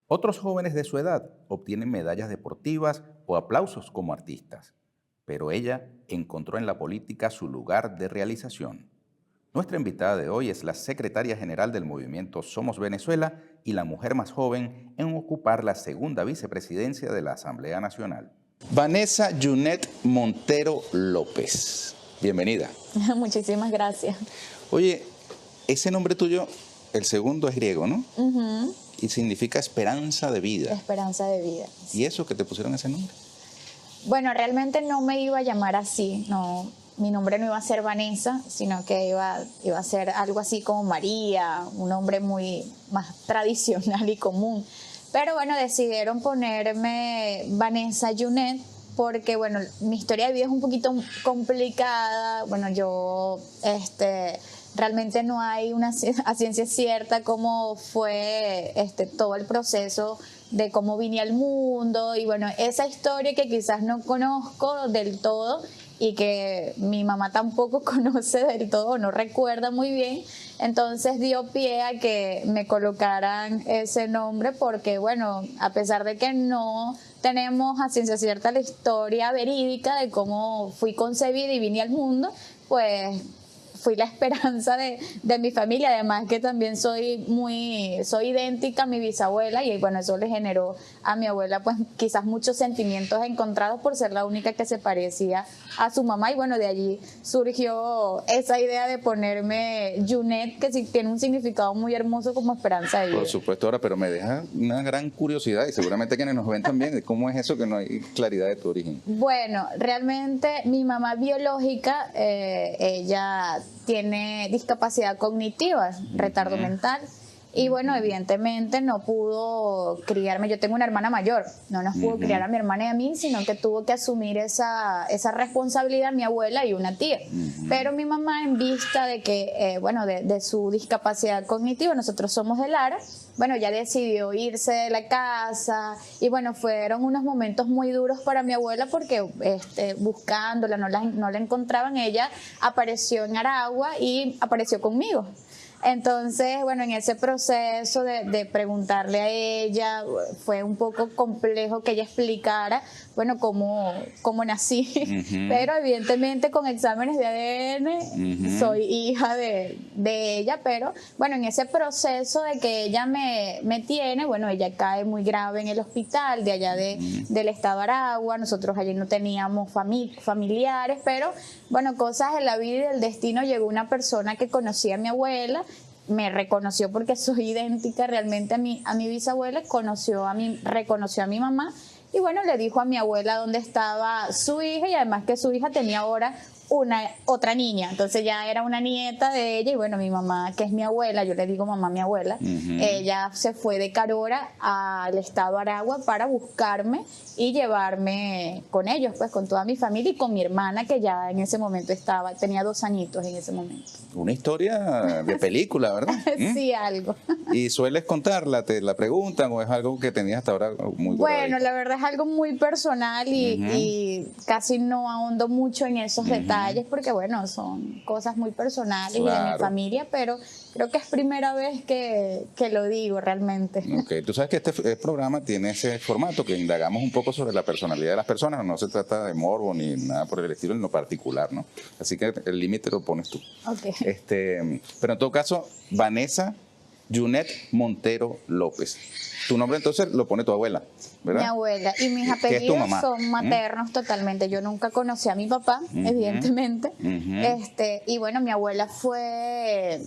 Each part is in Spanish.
Otros jóvenes de su edad obtienen medallas deportivas o aplausos como artistas, pero ella encontró en la política su lugar de realización. Nuestra invitada de hoy es la secretaria general del movimiento Somos Venezuela y la mujer más joven en ocupar la segunda vicepresidencia de la Asamblea Nacional. Vanessa Junet Montero López. Bienvenida. Muchísimas gracias. Oye, ese nombre tuyo, el segundo es griego, ¿no? Ujú. Y significa esperanza de vida. Esperanza de vida. ¿Y eso que te pusieron ese nombre? Bueno, realmente no me iba a llamar así, no, mi nombre no iba a ser Vanessa, sino que iba a ser algo así como María, un nombre muy más tradicional y común. Pero bueno, decidieron ponerme Vanessa Junet porque, bueno, mi historia de vida es un poquito complicada. Bueno, yo, realmente no hay una a ciencia cierta cómo fue todo el proceso de cómo vine al mundo y bueno, esa historia que quizás no conozco del todo y que mi mamá tampoco conoce del todo, no recuerda muy bien, entonces dio pie a que me colocaran ese nombre porque bueno, a pesar de que no tenemos a ciencia cierta la historia verídica de cómo fui concebida y vine al mundo, pues fui la esperanza de mi familia, además que también soy idéntica a mi bisabuela y bueno, eso le generó a mi abuela pues quizás muchos sentimientos encontrados por ser la única que se parecía a su mamá y bueno, de allí surgió esa idea de ponerme Junet, que sí tiene un significado muy hermoso como esperanza de vida. Por supuesto, ahora, pero me deja una gran curiosidad y seguramente quienes nos ven también, de cómo es eso que no hay claridad de tu origen. Bueno, realmente mi mamá biológica, ella tiene discapacidad cognitiva, retardo mental. Y bueno, evidentemente no pudo criarme, yo tengo una hermana mayor, no nos pudo criar a mi hermana y a mí, sino que tuvo que asumir esa responsabilidad mi abuela y una tía. Pero mi mamá, en vista de que, bueno, de su discapacidad cognitiva, nosotros somos de Lara, bueno, ya decidió irse de la casa y bueno, fueron unos momentos muy duros para mi abuela porque buscándola, no la encontraban, ella apareció en Aragua y apareció conmigo. Entonces, bueno, en ese proceso de preguntarle a ella, fue un poco complejo que ella explicara, bueno, cómo nací, pero evidentemente con exámenes de ADN soy hija de ella, pero bueno, en ese proceso de que ella me tiene, bueno, ella cae muy grave en el hospital de allá del estado de Aragua, nosotros allí no teníamos familiares, pero bueno, cosas de la vida y del destino, llegó una persona que conocía a mi abuela, me reconoció porque soy idéntica realmente a mi bisabuela, reconoció a mi mamá y bueno, le dijo a mi abuela dónde estaba su hija y además que su hija tenía ahora otra niña, entonces ya era una nieta de ella y bueno, mi mamá, que es mi abuela, yo le digo mamá mi abuela, ella se fue de Carora al estado de Aragua para buscarme y llevarme con ellos, pues con toda mi familia y con mi hermana que ya en ese momento tenía 2 añitos en ese momento. Una historia de película, ¿verdad? Sí, algo. ¿Y sueles contarla? ¿Te la preguntan o es algo que tenías hasta ahora muy Bueno, la verdad es algo muy personal y casi no ahondo mucho en esos detalles porque, bueno, son cosas muy personales y de mi familia, pero creo que es primera vez que lo digo realmente. Okay. Tú sabes que este programa tiene ese formato que indagamos un poco sobre la personalidad de las personas, no se trata de morbo ni nada por el estilo en lo particular, ¿no? Así que el límite lo pones tú. Okay. Pero en todo caso, Vanessa Junet Montero López. Tu nombre entonces lo pone tu abuela, ¿verdad? Mi abuela. Y mis apellidos son maternos totalmente. Yo nunca conocí a mi papá, evidentemente. Y bueno, mi abuela fue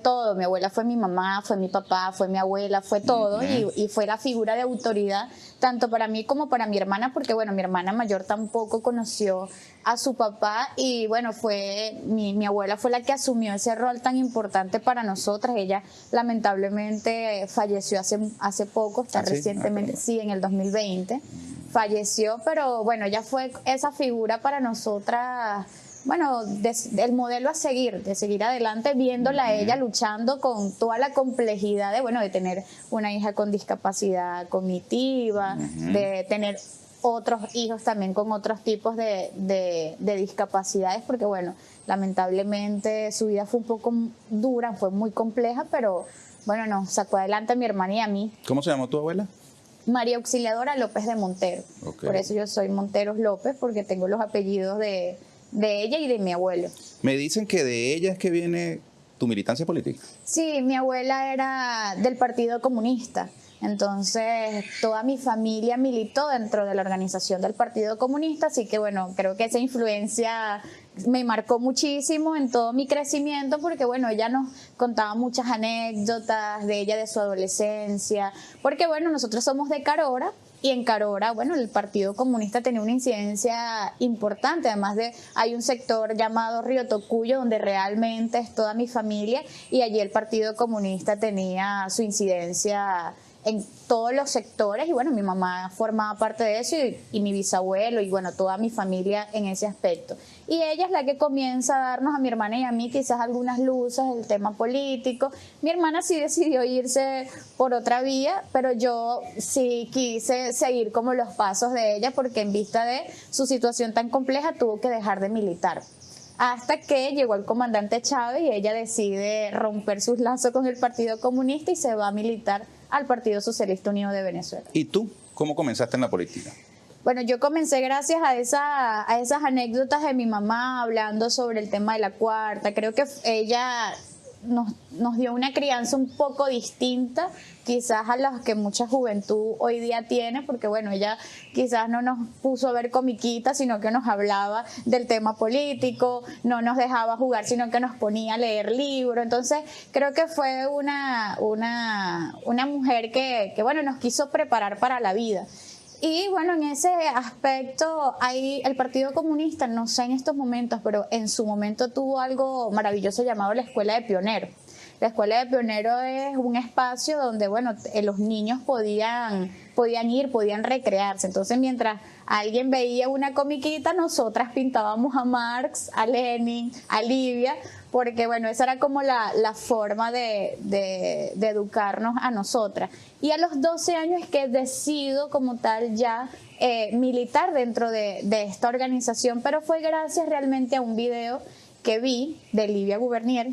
todo. Mi abuela fue mi mamá, fue mi papá, fue mi abuela, fue todo. Y fue la figura de autoridad tanto para mí como para mi hermana, porque bueno, mi hermana mayor tampoco conoció a su papá y bueno, mi abuela fue la que asumió ese rol tan importante para nosotras. Ella lamentablemente falleció hace poco, recientemente, sí, en el 2020 falleció, pero bueno, ella fue esa figura para nosotras, bueno, el modelo a seguir, de seguir adelante, viéndola a ella luchando con toda la complejidad de tener una hija con discapacidad cognitiva, de tener otros hijos también con otros tipos de discapacidades, porque bueno, lamentablemente su vida fue un poco dura, fue muy compleja, pero bueno, nos sacó adelante a mi hermana y a mí. ¿Cómo se llamó tu abuela? María Auxiliadora López de Montero. Okay. Por eso yo soy Monteros López, porque tengo los apellidos de ella y de mi abuelo. Me dicen que de ella es que viene tu militancia política. Sí, mi abuela era del Partido Comunista. Entonces, toda mi familia militó dentro de la organización del Partido Comunista, así que bueno, creo que esa influencia me marcó muchísimo en todo mi crecimiento, porque bueno, ella nos contaba muchas anécdotas de ella, de su adolescencia, porque bueno, nosotros somos de Carora, y en Carora, bueno, el Partido Comunista tenía una incidencia importante, además de, hay un sector llamado Río Tocuyo, donde realmente es toda mi familia, y allí el Partido Comunista tenía su incidencia en todos los sectores, y bueno, mi mamá formaba parte de eso, y mi bisabuelo, y bueno, toda mi familia en ese aspecto. Y ella es la que comienza a darnos a mi hermana y a mí quizás algunas luces del tema político. Mi hermana sí decidió irse por otra vía, pero yo sí quise seguir como los pasos de ella, porque en vista de su situación tan compleja tuvo que dejar de militar. Hasta que llegó el comandante Chávez y ella decide romper sus lazos con el Partido Comunista y se va a militar al Partido Socialista Unido de Venezuela. ¿Y tú cómo comenzaste en la política? Bueno, yo comencé gracias a esas anécdotas de mi mamá hablando sobre el tema de la cuarta. Creo que ella nos dio una crianza un poco distinta quizás a las que mucha juventud hoy día tiene, porque bueno, ella quizás no nos puso a ver comiquitas, sino que nos hablaba del tema político, no nos dejaba jugar, sino que nos ponía a leer libros. Entonces creo que fue una mujer que bueno, nos quiso preparar para la vida. Y bueno, en ese aspecto, el Partido Comunista, no sé en estos momentos, pero en su momento tuvo algo maravilloso llamado la Escuela de Pioneros. La Escuela de Pioneros es un espacio donde, bueno, los niños podían ir, podían recrearse. Entonces, mientras alguien veía una comiquita, nosotras pintábamos a Marx, a Lenin, a Livia, porque, bueno, esa era como la forma de educarnos a nosotras. Y a los 12 años es que decido como tal ya militar dentro de esta organización, pero fue gracias realmente a un video que vi de Livia Gubernier.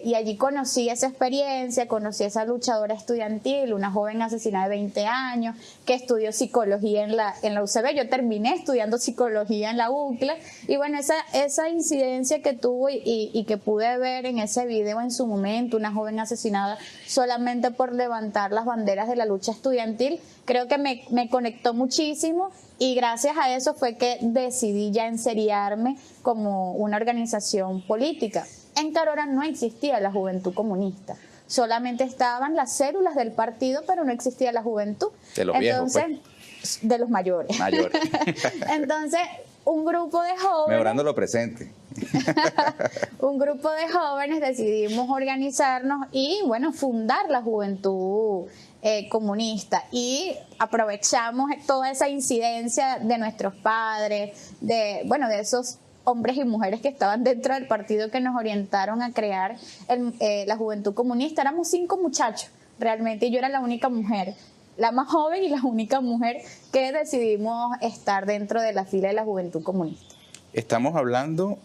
Y allí conocí esa experiencia, conocí a esa luchadora estudiantil, una joven asesinada de 20 años, que estudió psicología en la UCB. Yo terminé estudiando psicología en la UCLA, y bueno, esa incidencia que tuvo y que pude ver en ese video en su momento, una joven asesinada solamente por levantar las banderas de la lucha estudiantil, creo que me conectó muchísimo, y gracias a eso fue que decidí ya enseriarme como una organización política. En Carora no existía la Juventud Comunista, solamente estaban las células del partido, pero no existía la juventud. De los viejos, pues. De los mayores. Entonces, un grupo de jóvenes... Mejorando lo presente. Un grupo de jóvenes decidimos organizarnos y, bueno, fundar la Juventud Comunista, y aprovechamos toda esa incidencia de nuestros padres, de esos hombres y mujeres que estaban dentro del partido, que nos orientaron a crear la Juventud Comunista. Éramos 5 muchachos realmente, y yo era la única mujer, la más joven y la única mujer que decidimos estar dentro de la fila de la Juventud Comunista. Estamos hablando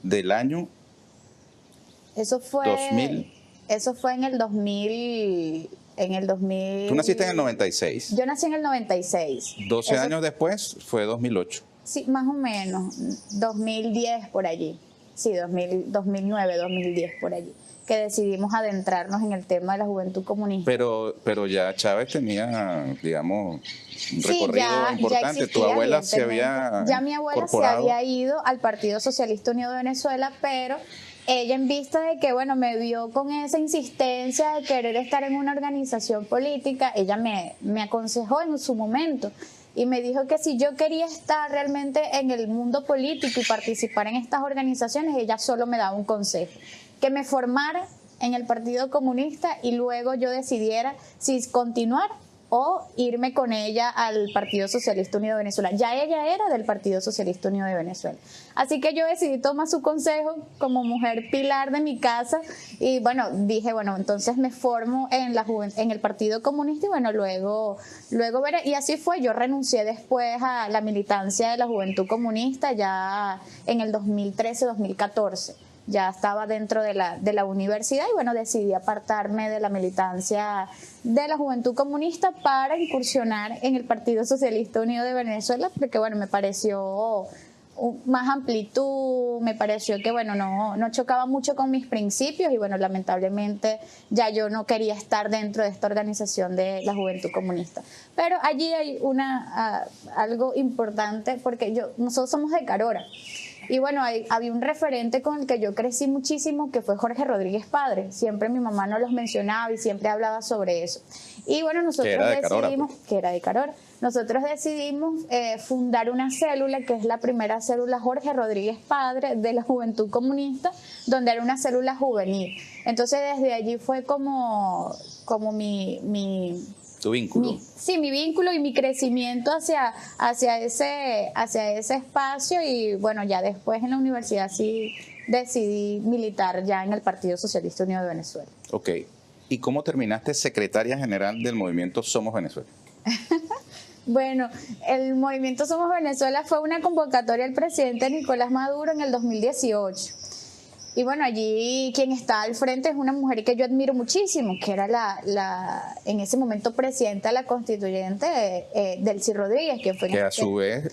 del año Eso fue 2000. Eso fue en el 2000. Tú naciste en el 96. Yo nací en el 96. 12 años después fue 2008. Sí, más o menos, 2010 por allí. Sí, 2009, 2010 por allí, que decidimos adentrarnos en el tema de la Juventud Comunista. Pero ya Chávez tenía, digamos, un Sí, recorrido ya importante. existía, Tu abuela se evidentemente. había Ya mi abuela incorporado. se había ido al Partido Socialista Unido de Venezuela, pero ella, en vista de que, bueno, me vio con esa insistencia de querer estar en una organización política, ella me aconsejó en su momento y me dijo que si yo quería estar realmente en el mundo político y participar en estas organizaciones, ella solo me daba un consejo: que me formara en el Partido Comunista y luego yo decidiera si continuar o irme con ella al Partido Socialista Unido de Venezuela. Ya ella era del Partido Socialista Unido de Venezuela. Así que yo decidí tomar su consejo como mujer pilar de mi casa, y bueno, dije, bueno, entonces me formo en el Partido Comunista, y bueno, luego veré. Y así fue. Yo renuncié después a la militancia de la Juventud Comunista ya en el 2013-2014. ya estaba dentro de la universidad y bueno, decidí apartarme de la militancia de la Juventud Comunista para incursionar en el Partido Socialista Unido de Venezuela, porque bueno, me pareció más amplitud, me pareció que bueno, no chocaba mucho con mis principios y bueno, lamentablemente ya yo no quería estar dentro de esta organización de la Juventud Comunista. Pero allí hay algo importante porque nosotros somos de Carora. Y bueno, había un referente con el que yo crecí muchísimo, que fue Jorge Rodríguez Padre. Siempre mi mamá nos los mencionaba y siempre hablaba sobre eso. Y bueno, nosotros decidimos, que era de Carora, nosotros decidimos fundar una célula, que es la primera célula Jorge Rodríguez Padre de la Juventud Comunista, donde era una célula juvenil. Entonces desde allí fue como ¿Tu vínculo? Mi vínculo y mi crecimiento hacia ese espacio y bueno, ya después en la universidad sí decidí militar ya en el Partido Socialista Unido de Venezuela. Ok. ¿Y cómo terminaste secretaria general del movimiento Somos Venezuela? Bueno, el movimiento Somos Venezuela fue una convocatoria del presidente Nicolás Maduro en el 2018. Y bueno, allí quien está al frente es una mujer que yo admiro muchísimo, que era en ese momento presidenta de la constituyente, Delcy Rodríguez, que fue... Que a su vez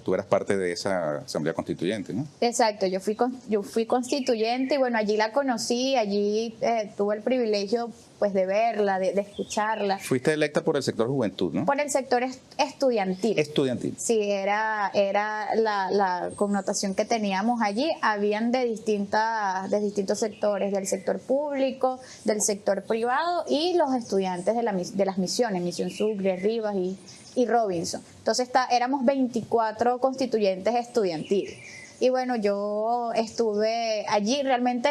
tú eras parte de esa asamblea constituyente, ¿no? Exacto, yo fui constituyente y bueno, allí la conocí, allí tuve el privilegio pues de verla, de escucharla. Fuiste electa por el sector juventud, ¿no? Por el sector estudiantil. Estudiantil. Sí, era la connotación que teníamos allí. Habían de distintos sectores, del sector público, del sector privado y los estudiantes de las misiones, Misión Sucre, Rivas y Robinson. Entonces éramos 24 constituyentes estudiantiles. Y bueno, yo estuve allí, realmente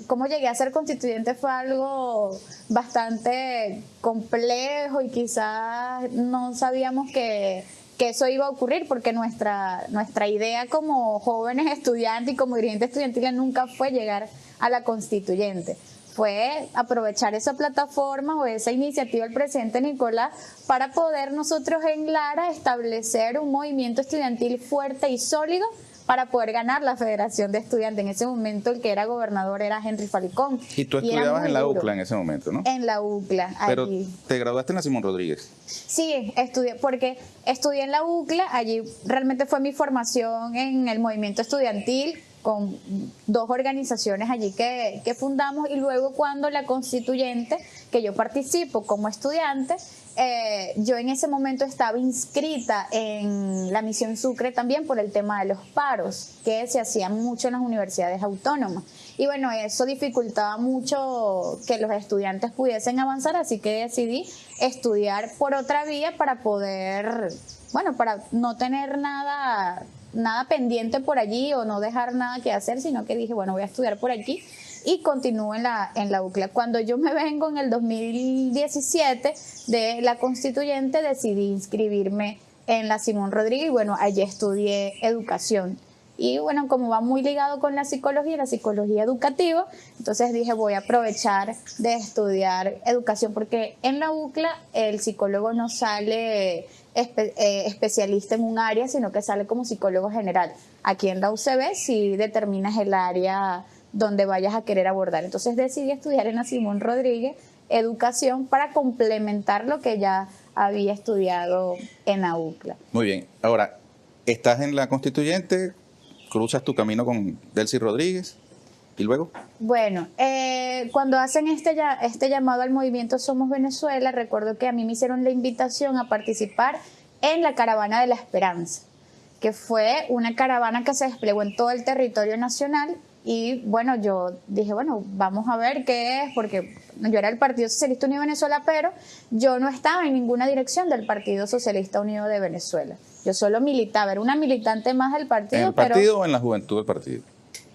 cómo llegué a ser constituyente fue algo bastante complejo y quizás no sabíamos que eso iba a ocurrir porque nuestra idea como jóvenes estudiantes y como dirigentes estudiantiles nunca fue llegar a la constituyente. Fue aprovechar esa plataforma o esa iniciativa del presidente Nicolás para poder nosotros en Lara establecer un movimiento estudiantil fuerte y sólido para poder ganar la Federación de Estudiantes. En ese momento el que era gobernador era Henry Falcón. Y tú estudiabas en la UCLA en ese momento, ¿no? En la UCLA. Pero allí. ¿te graduaste en la Simón Rodríguez? Sí, porque estudié en la UCLA, allí realmente fue mi formación en el movimiento estudiantil, con 2 organizaciones allí que fundamos y luego cuando la constituyente, que yo participo como estudiante, yo en ese momento estaba inscrita en la Misión Sucre también por el tema de los paros, que se hacían mucho en las universidades autónomas. Y bueno, eso dificultaba mucho que los estudiantes pudiesen avanzar, así que decidí estudiar por otra vía para poder, bueno, para no tener nada pendiente por allí o no dejar nada que hacer, sino que dije, bueno, voy a estudiar por aquí y continúo en la UCLA. Cuando yo me vengo en el 2017 de la constituyente, decidí inscribirme en la Simón Rodríguez y bueno, allí estudié educación. Y bueno, como va muy ligado con la psicología educativa, entonces dije voy a aprovechar de estudiar educación porque en la UCLA el psicólogo no sale especialista en un área, sino que sale como psicólogo general. Aquí en la UCB sí determinas el área donde vayas a querer abordar. Entonces decidí estudiar en la Simón Rodríguez educación para complementar lo que ya había estudiado en la UCLA. Muy bien. Ahora, estás en la constituyente, cruzas tu camino con Delcy Rodríguez y luego... Bueno, cuando hacen este llamado al movimiento Somos Venezuela, recuerdo que a mí me hicieron la invitación a participar en la Caravana de la Esperanza, que fue una caravana que se desplegó en todo el territorio nacional. Y bueno, yo dije, bueno, vamos a ver qué es, porque yo era el Partido Socialista Unido de Venezuela, pero yo no estaba en ninguna dirección del Partido Socialista Unido de Venezuela. Yo solo militaba, era una militante más del partido. ¿En el partido o en la juventud del partido?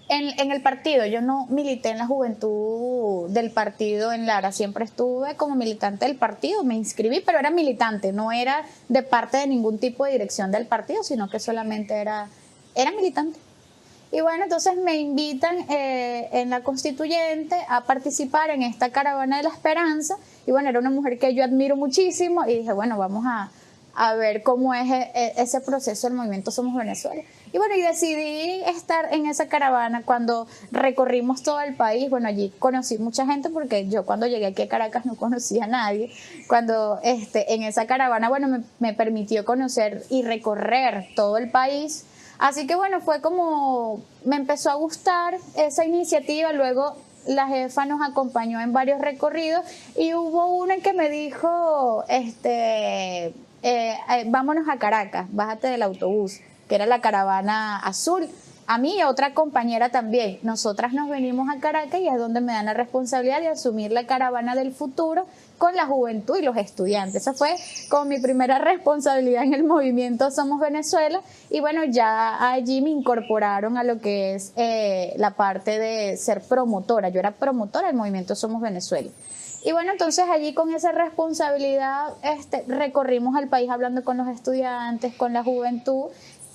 En el partido, yo no milité en la juventud del partido en Lara, siempre estuve como militante del partido, me inscribí, pero era militante, no era de parte de ningún tipo de dirección del partido, sino que solamente era militante. Y bueno, entonces me invitan en la constituyente a participar en esta Caravana de la Esperanza, y bueno, era una mujer que yo admiro muchísimo, y dije, bueno, vamos a ver cómo es ese proceso del movimiento Somos Venezuela. Y bueno, y decidí estar en esa caravana cuando recorrimos todo el país. Bueno, allí conocí mucha gente porque yo cuando llegué aquí a Caracas no conocía a nadie. Cuando en esa caravana, bueno, me permitió conocer y recorrer todo el país. Así que bueno, fue como, me empezó a gustar esa iniciativa. Luego la jefa nos acompañó en varios recorridos y hubo uno en que me dijo, vámonos a Caracas, bájate del autobús, que era la caravana azul. A mí y a otra compañera también. Nosotras nos venimos a Caracas y es donde me dan la responsabilidad de asumir la caravana del futuro con la juventud y los estudiantes. Esa fue como mi primera responsabilidad en el movimiento Somos Venezuela. Y bueno, ya allí me incorporaron a lo que es la parte de ser promotora. Yo era promotora del movimiento Somos Venezuela. Y bueno, entonces allí con esa responsabilidad recorrimos el país hablando con los estudiantes, con la juventud.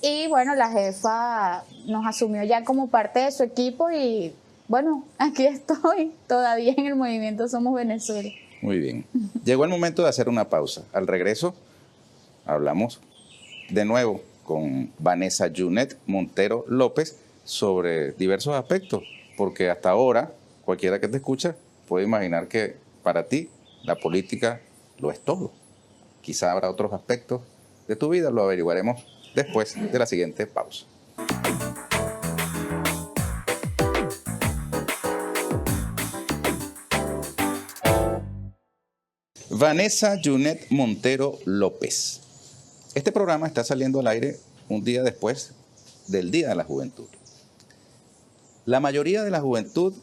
Y bueno, la jefa nos asumió ya como parte de su equipo y bueno, aquí estoy todavía en el movimiento Somos Venezuela. Muy bien. Llegó el momento de hacer una pausa. Al regreso hablamos de nuevo con Vanessa Junet Montero López sobre diversos aspectos, porque hasta ahora cualquiera que te escucha puede imaginar que para ti la política lo es todo. Quizá habrá otros aspectos de tu vida, lo averiguaremos después de la siguiente pausa. Vanessa Junet Montero López. Este programa está saliendo al aire un día después del Día de la Juventud. La mayoría de la juventud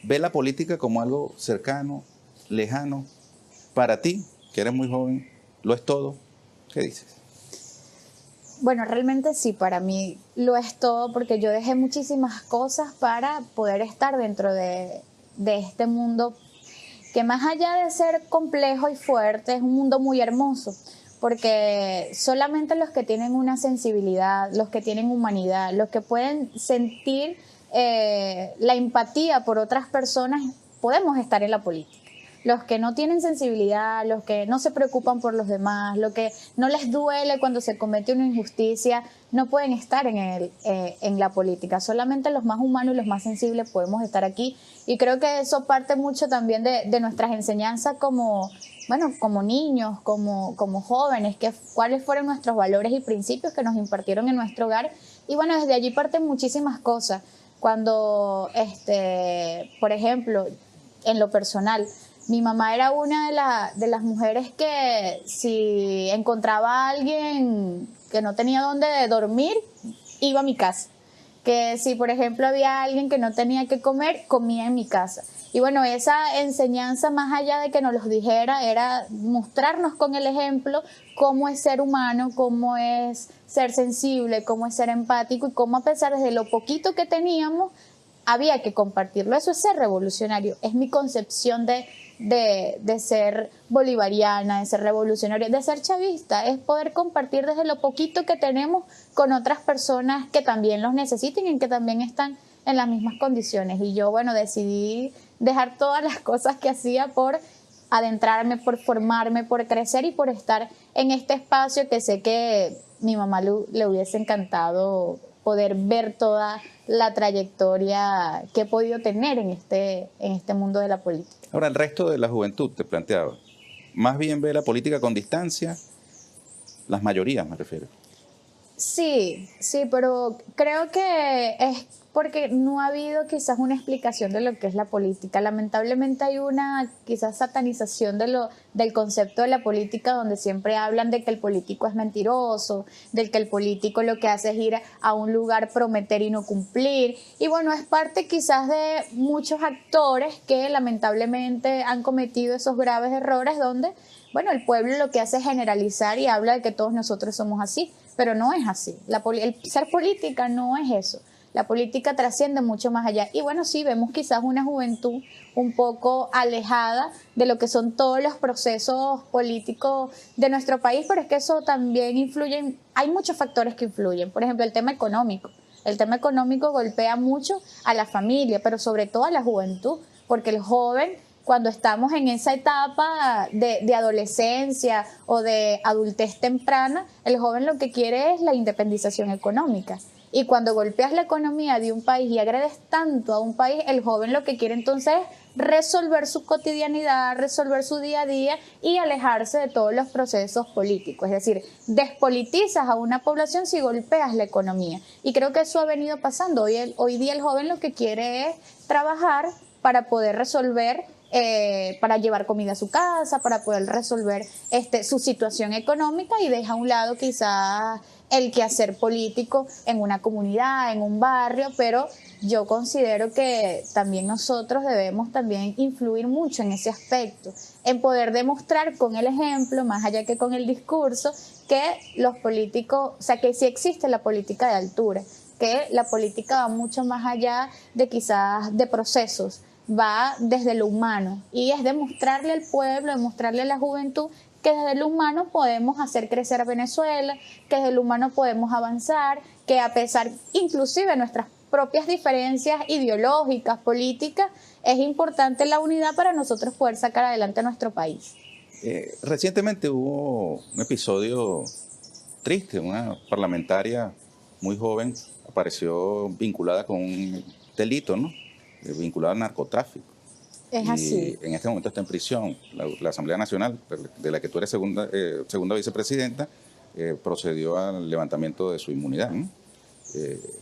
ve la política como algo cercano, lejano. Para ti, que eres muy joven, ¿lo es todo? ¿Qué dices? Bueno, realmente sí, para mí lo es todo porque yo dejé muchísimas cosas para poder estar dentro de este mundo que más allá de ser complejo y fuerte, es un mundo muy hermoso, porque solamente los que tienen una sensibilidad, los que tienen humanidad, los que pueden sentir la empatía por otras personas, podemos estar en la política. Los que no tienen sensibilidad, los que no se preocupan por los demás, los que no les duele cuando se comete una injusticia, no pueden estar en la política. Solamente los más humanos y los más sensibles podemos estar aquí. Y creo que eso parte mucho también de nuestras enseñanzas como niños, como jóvenes, cuáles fueron nuestros valores y principios que nos impartieron en nuestro hogar. Y bueno, desde allí parten muchísimas cosas. Cuando, por ejemplo, en lo personal, mi mamá era una de las mujeres que si encontraba a alguien que no tenía dónde dormir, iba a mi casa. Que si, por ejemplo, había alguien que no tenía que comer, comía en mi casa. Y bueno, esa enseñanza, más allá de que nos los dijera, era mostrarnos con el ejemplo cómo es ser humano, cómo es ser sensible, cómo es ser empático y cómo a pesar de lo poquito que teníamos, había que compartirlo. Eso es ser revolucionario. Es mi concepción de ser bolivariana, de ser revolucionaria, de ser chavista. Es poder compartir desde lo poquito que tenemos con otras personas que también los necesiten y que también están en las mismas condiciones. Y yo, bueno, decidí dejar todas las cosas que hacía por adentrarme, por formarme, por crecer y por estar en este espacio que sé que mi mamá le hubiese encantado poder ver toda la trayectoria que he podido tener en este mundo de la política. Ahora, el resto de la juventud, te planteaba, más bien ve la política con distancia, las mayorías me refiero. Sí, pero creo que es porque no ha habido quizás una explicación de lo que es la política. Lamentablemente hay una quizás satanización del concepto de la política, donde siempre hablan de que el político es mentiroso, de que el político lo que hace es ir a un lugar, prometer y no cumplir. Y bueno, es parte quizás de muchos actores que lamentablemente han cometido esos graves errores donde, bueno, el pueblo lo que hace es generalizar y habla de que todos nosotros somos así, pero no es así. El ser política no es eso. La política trasciende mucho más allá. Y bueno, sí, vemos quizás una juventud un poco alejada de lo que son todos los procesos políticos de nuestro país, pero es que eso también influye, hay muchos factores que influyen. Por ejemplo, el tema económico. El tema económico golpea mucho a la familia, pero sobre todo a la juventud, porque el joven cuando estamos en esa etapa de adolescencia o de adultez temprana, el joven lo que quiere es la independización económica. Y cuando golpeas la economía de un país y agredes tanto a un país, el joven lo que quiere entonces es resolver su cotidianidad, resolver su día a día y alejarse de todos los procesos políticos. Es decir, despolitizas a una población si golpeas la economía. Y creo que eso ha venido pasando. Hoy día el joven lo que quiere es trabajar para poder resolver, para llevar comida a su casa, para poder resolver su situación económica, y deja a un lado quizás el quehacer político en una comunidad, en un barrio, pero yo considero que también nosotros debemos también influir mucho en ese aspecto, en poder demostrar con el ejemplo, más allá que con el discurso, que los políticos, o sea, que sí existe la política de altura, que la política va mucho más allá de quizás de procesos, va desde lo humano, y es demostrarle al pueblo, demostrarle a la juventud que desde lo humano podemos hacer crecer a Venezuela, que desde lo humano podemos avanzar, que a pesar inclusive de nuestras propias diferencias ideológicas, políticas, es importante la unidad para nosotros poder sacar adelante a nuestro país. Recientemente hubo un episodio triste, una parlamentaria muy joven apareció vinculada con un delito, ¿no? Vinculado al narcotráfico. Es así. En este momento está en prisión. La Asamblea Nacional, de la que tú eres segunda vicepresidenta, procedió al levantamiento de su inmunidad, ¿no?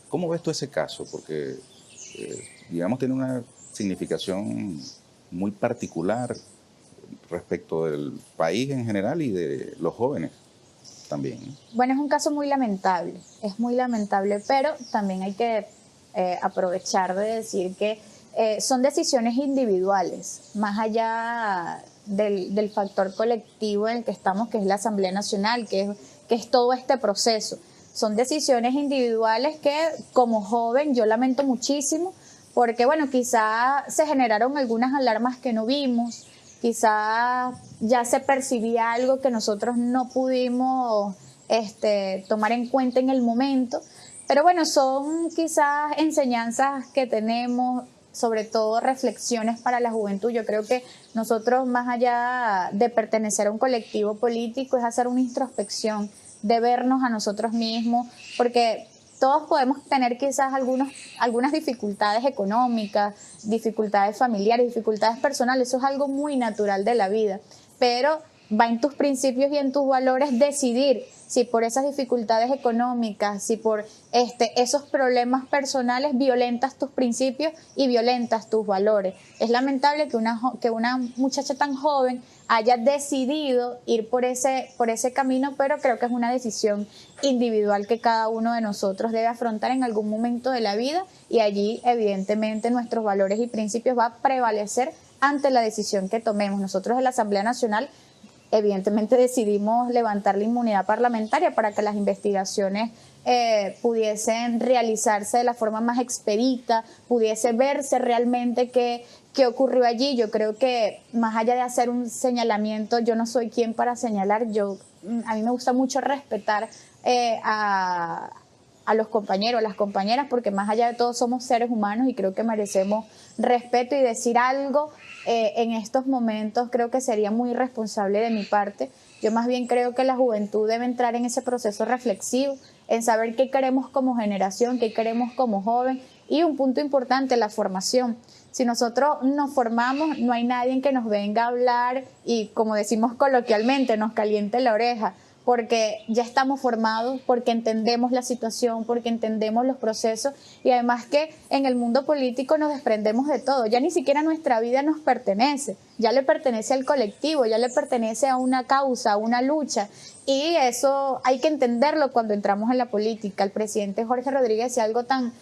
¿Cómo ves tú ese caso? Porque, digamos, tiene una significación muy particular respecto del país en general y de los jóvenes también, ¿no? Bueno, es un caso muy lamentable, es muy lamentable, pero también hay que aprovechar de decir que son decisiones individuales, más allá del factor colectivo en el que estamos, que es la Asamblea Nacional, que es todo este proceso. Son decisiones individuales que, como joven, yo lamento muchísimo, porque, bueno, quizá se generaron algunas alarmas que no vimos, quizá ya se percibía algo que nosotros no pudimos tomar en cuenta en el momento, pero bueno, son quizás enseñanzas que tenemos, sobre todo reflexiones para la juventud. Yo creo que nosotros, más allá de pertenecer a un colectivo político, es hacer una introspección, de vernos a nosotros mismos, porque todos podemos tener quizás algunas dificultades económicas, dificultades familiares, dificultades personales. Eso es algo muy natural de la vida, pero va en tus principios y en tus valores decidir si por esas dificultades económicas, si por esos problemas personales violentas tus principios y violentas tus valores. Es lamentable que una muchacha tan joven haya decidido ir por ese camino, pero creo que es una decisión individual que cada uno de nosotros debe afrontar en algún momento de la vida, y allí evidentemente nuestros valores y principios va a prevalecer ante la decisión que tomemos. Nosotros en la Asamblea Nacional evidentemente decidimos levantar la inmunidad parlamentaria para que las investigaciones pudiesen realizarse de la forma más expedita, pudiese verse realmente qué ocurrió allí. Yo creo que más allá de hacer un señalamiento, yo no soy quien para señalar. A mí me gusta mucho respetar a los compañeros, a las compañeras, porque más allá de todo somos seres humanos y creo que merecemos respeto, y decir algo en estos momentos creo que sería muy irresponsable de mi parte. Yo más bien creo que la juventud debe entrar en ese proceso reflexivo, en saber qué queremos como generación, qué queremos como joven, y un punto importante, la formación. Si nosotros nos formamos, no hay nadie que nos venga a hablar y, como decimos coloquialmente, nos caliente la oreja, porque ya estamos formados, porque entendemos la situación, porque entendemos los procesos, y además que en el mundo político nos desprendemos de todo. Ya ni siquiera nuestra vida nos pertenece, ya le pertenece al colectivo, ya le pertenece a una causa, a una lucha, y eso hay que entenderlo cuando entramos en la política. El presidente Jorge Rodríguez decía algo tan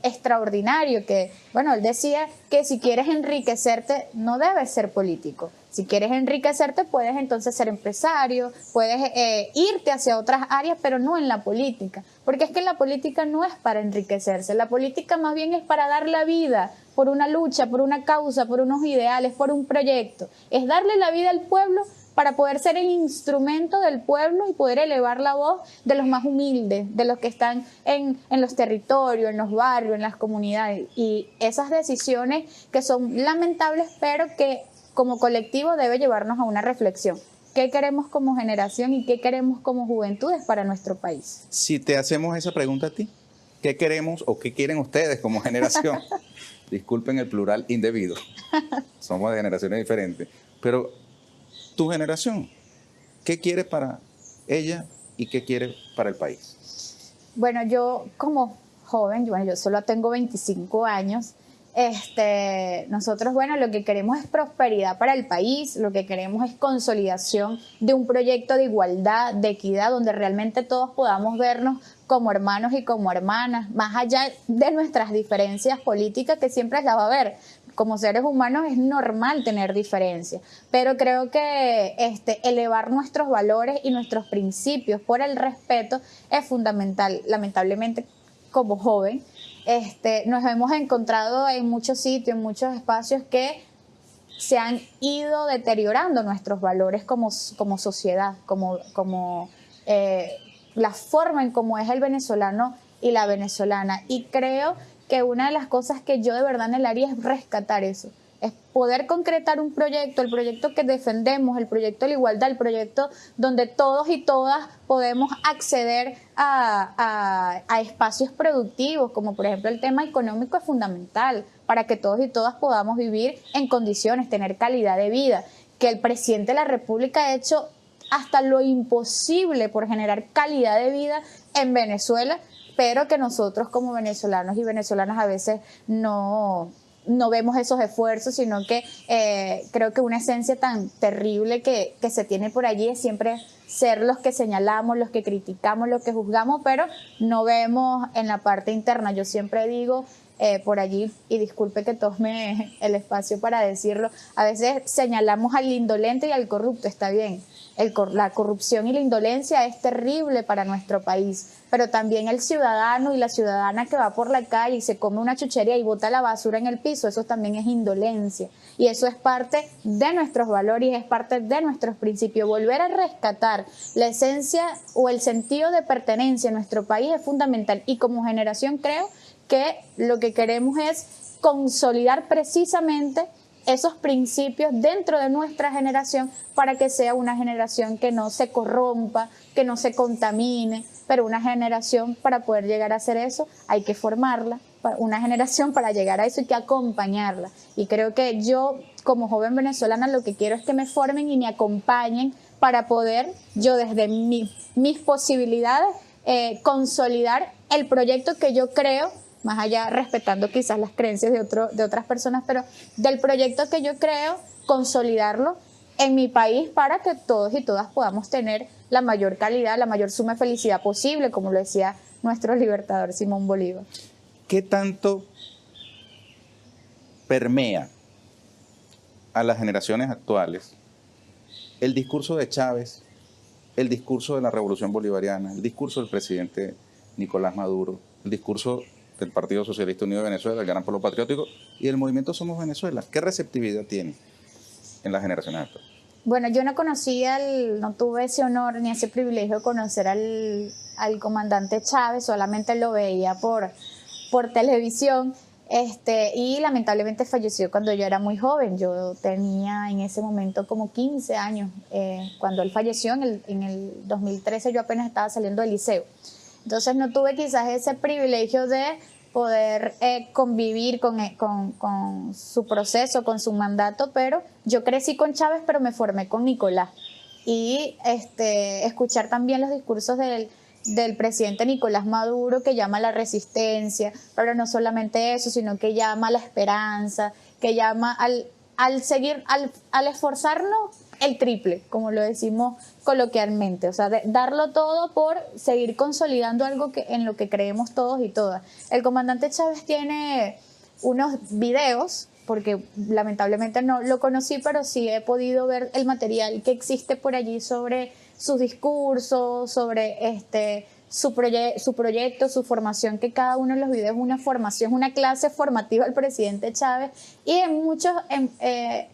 extraordinario, que, bueno, él decía que si quieres enriquecerte no debes ser político. Si quieres enriquecerte puedes entonces ser empresario, puedes irte hacia otras áreas, pero no en la política, porque es que la política no es para enriquecerse, la política más bien es para dar la vida por una lucha, por una causa, por unos ideales, por un proyecto. Es darle la vida al pueblo para poder ser el instrumento del pueblo y poder elevar la voz de los más humildes, de los que están en los territorios, en los barrios, en las comunidades. Y esas decisiones que son lamentables, pero que como colectivo debe llevarnos a una reflexión. ¿Qué queremos como generación y qué queremos como juventudes para nuestro país? Si te hacemos esa pregunta a ti, ¿qué queremos o qué quieren ustedes como generación? Disculpen el plural indebido. Somos de generaciones diferentes. Pero tu generación, ¿qué quiere para ella y qué quiere para el país? Bueno, yo como joven, yo solo tengo 25 años, nosotros, lo que queremos es prosperidad para el país, lo que queremos es consolidación de un proyecto de igualdad, de equidad, donde realmente todos podamos vernos como hermanos y como hermanas, más allá de nuestras diferencias políticas, que siempre las va a haber. Como seres humanos es normal tener diferencias, pero creo que elevar nuestros valores y nuestros principios por el respeto es fundamental. Lamentablemente, como joven, nos hemos encontrado en muchos sitios, en muchos espacios que se han ido deteriorando nuestros valores como sociedad, como la forma en cómo es el venezolano y la venezolana. Y creo que una de las cosas que yo de verdad anhelaría es rescatar eso, es poder concretar un proyecto, el proyecto que defendemos, el proyecto de la igualdad, el proyecto donde todos y todas podemos acceder a espacios productivos, como por ejemplo el tema económico es fundamental para que todos y todas podamos vivir en condiciones, tener calidad de vida, que el presidente de la República ha hecho hasta lo imposible por generar calidad de vida en Venezuela, pero que nosotros como venezolanos y venezolanas a veces no vemos esos esfuerzos, sino que creo que una esencia tan terrible que se tiene por allí es siempre ser los que señalamos, los que criticamos, los que juzgamos, pero no vemos en la parte interna. Yo siempre digo por allí, y disculpe que tome el espacio para decirlo, a veces señalamos al indolente y al corrupto, está bien. La corrupción y la indolencia es terrible para nuestro país, pero también el ciudadano y la ciudadana que va por la calle y se come una chuchería y bota la basura en el piso, eso también es indolencia. Y eso es parte de nuestros valores y es parte de nuestros principios. Volver a rescatar la esencia o el sentido de pertenencia en nuestro país es fundamental. Y como generación creo que lo que queremos es consolidar precisamente esos principios dentro de nuestra generación para que sea una generación que no se corrompa, que no se contamine, pero una generación para poder llegar a hacer eso hay que formarla, una generación para llegar a eso hay que acompañarla. Y creo que yo como joven venezolana lo que quiero es que me formen y me acompañen para poder yo desde mis posibilidades consolidar el proyecto que yo creo, más allá respetando quizás las creencias de otras personas, pero del proyecto que yo creo, consolidarlo en mi país para que todos y todas podamos tener la mayor calidad, la mayor suma de felicidad posible, como lo decía nuestro libertador Simón Bolívar. ¿Qué tanto permea a las generaciones actuales el discurso de Chávez, el discurso de la Revolución Bolivariana, el discurso del presidente Nicolás Maduro, el discurso del Partido Socialista Unido de Venezuela, el Gran Polo Patriótico y el movimiento Somos Venezuela? ¿Qué receptividad tiene en las generaciones actuales? Bueno, yo no tuve ese honor ni ese privilegio de conocer al comandante Chávez, solamente lo veía por televisión, y lamentablemente falleció cuando yo era muy joven. Yo tenía en ese momento como 15 años, cuando él falleció en el 2013 yo apenas estaba saliendo del liceo. Entonces no tuve quizás ese privilegio de poder convivir con su proceso, con su mandato, pero yo crecí con Chávez, pero me formé con Nicolás. Y escuchar también los discursos del presidente Nicolás Maduro, que llama a la resistencia, pero no solamente eso, sino que llama a la esperanza, que llama al esforzarnos el triple, como lo decimos coloquialmente, o sea, darlo todo por seguir consolidando algo en lo que creemos todos y todas. El comandante Chávez tiene unos videos, porque lamentablemente no lo conocí, pero sí he podido ver el material que existe por allí sobre sus discursos, sobre su proyecto, su formación, que cada uno de los videos es una formación, una clase formativa al presidente Chávez, y en muchos de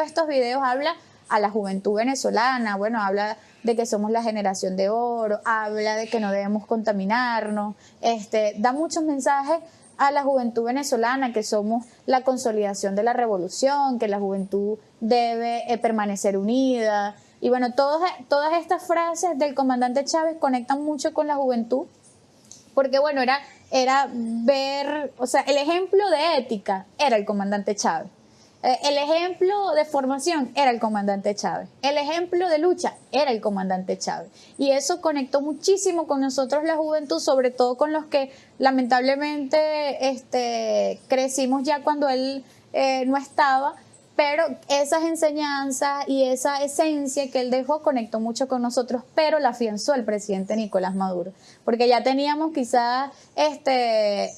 estos videos habla a la juventud venezolana. Bueno, habla de que somos la generación de oro, habla de que no debemos contaminarnos, da muchos mensajes a la juventud venezolana, que somos la consolidación de la revolución, que la juventud debe permanecer unida. Y bueno, todas estas frases del comandante Chávez conectan mucho con la juventud, porque bueno, era ver, o sea, el ejemplo de ética era el comandante Chávez. El ejemplo de formación era el comandante Chávez. El ejemplo de lucha era el comandante Chávez. Y eso conectó muchísimo con nosotros, la juventud, sobre todo con los que lamentablemente crecimos ya cuando él no estaba. Pero esas enseñanzas y esa esencia que él dejó conectó mucho con nosotros, pero la afianzó el presidente Nicolás Maduro. Porque ya teníamos quizás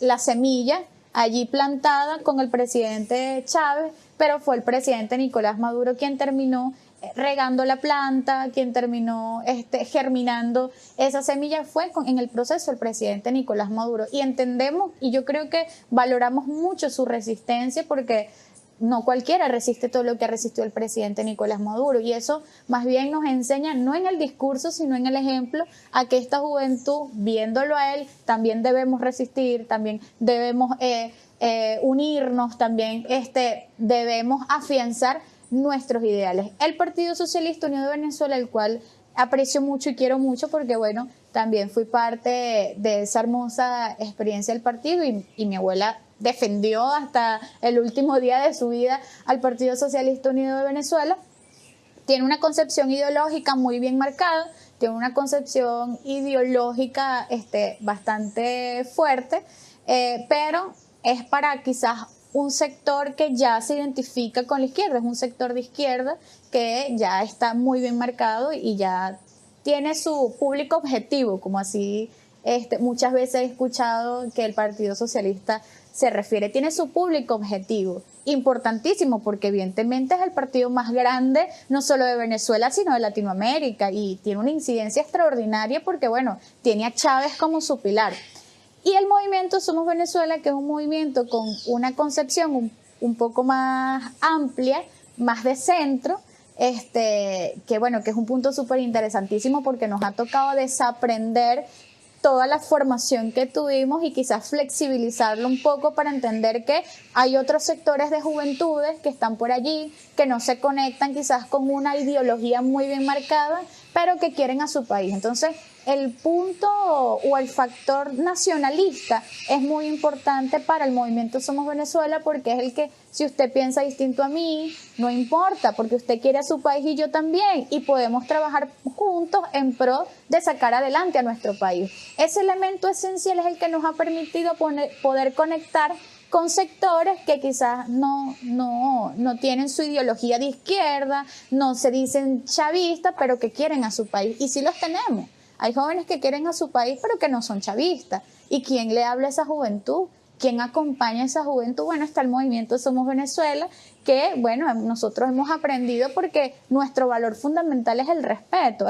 la semilla allí plantada con el presidente Chávez, pero fue el presidente Nicolás Maduro quien terminó regando la planta, quien terminó germinando esa semilla, fue en el proceso el presidente Nicolás Maduro. Y entendemos, y yo creo que valoramos mucho su resistencia, porque no cualquiera resiste todo lo que resistió el presidente Nicolás Maduro, y eso más bien nos enseña, no en el discurso, sino en el ejemplo, a que esta juventud, viéndolo a él, también debemos resistir, también debemos unirnos, también debemos afianzar nuestros ideales. El Partido Socialista Unido de Venezuela, el cual aprecio mucho y quiero mucho, porque bueno, también fui parte de esa hermosa experiencia del partido, y mi abuela defendió hasta el último día de su vida al Partido Socialista Unido de Venezuela. Tiene una concepción ideológica muy bien marcada, tiene una concepción ideológica bastante fuerte, pero es para quizás un sector que ya se identifica con la izquierda, es un sector de izquierda que ya está muy bien marcado y ya tiene su público objetivo, como así muchas veces he escuchado que el Partido Socialista se refiere, tiene su público objetivo, importantísimo, porque evidentemente es el partido más grande, no solo de Venezuela, sino de Latinoamérica, y tiene una incidencia extraordinaria porque, bueno, tiene a Chávez como su pilar. Y el movimiento Somos Venezuela, que es un movimiento con una concepción un poco más amplia, más de centro, que bueno, que es un punto súper interesantísimo, porque nos ha tocado desaprender toda la formación que tuvimos y quizás flexibilizarlo un poco para entender que hay otros sectores de juventudes que están por allí, que no se conectan quizás con una ideología muy bien marcada, pero que quieren a su país. Entonces, el punto o el factor nacionalista es muy importante para el movimiento Somos Venezuela, porque es el que, si usted piensa distinto a mí, no importa, porque usted quiere a su país y yo también, y podemos trabajar juntos en pro de sacar adelante a nuestro país. Ese elemento esencial es el que nos ha permitido poder conectar con sectores que quizás no tienen su ideología de izquierda, no se dicen chavistas, pero que quieren a su país. Y sí los tenemos. Hay jóvenes que quieren a su país, pero que no son chavistas. ¿Y quién le habla a esa juventud? ¿Quién acompaña a esa juventud? Bueno, está el movimiento Somos Venezuela, que, bueno, nosotros hemos aprendido, porque nuestro valor fundamental es el respeto